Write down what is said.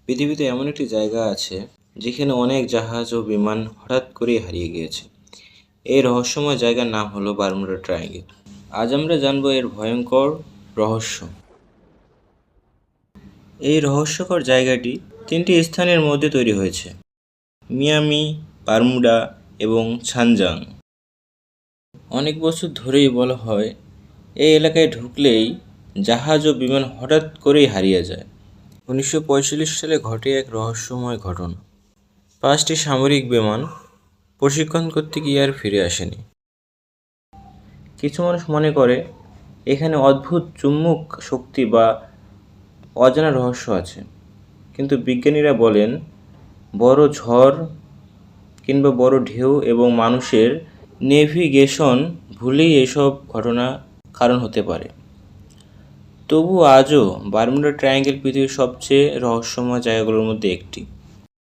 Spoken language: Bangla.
পৃথিবীতে এমন একটি জায়গা আছে যেখানে অনেক জাহাজ ও বিমান হঠাৎ করেই হারিয়ে গিয়েছে। এই রহস্যময় জায়গার নাম হলো বারমুডা ট্রায়াঙ্গেল। আজ আমরা জানবো এর ভয়ঙ্কর রহস্য। এই রহস্যকর জায়গাটি তিনটি স্থানের মধ্যে তৈরি হয়েছে: মিয়ামি, বারমুডা এবং ছানজাং। অনেক বছর ধরেই বলা হয় এই এলাকায় ঢুকলেই জাহাজ ও বিমান হঠাৎ করেই হারিয়ে যায়। 1945 সালে ঘটে এক রহস্যময় ঘটনা। 5টি সামরিক বিমান প্রশিক্ষণ করতে গিয়ে আর ফিরে আসেনি। কিছু মানুষ মনে করে এখানে অদ্ভুত চুম্বক শক্তি বা অজানা রহস্য আছে, কিন্তু বিজ্ঞানীরা বলেন বড় ঝড় কিংবা বড় ঢেউ এবং মানুষের নেভিগেশন ভুলেই এসব ঘটনা কারণ হতে পারে। তবু আজও বারমুডা ট্রায়াঙ্গেল পৃথিবীর সবচেয়ে রহস্যময় জায়গাগুলোর মধ্যে একটি।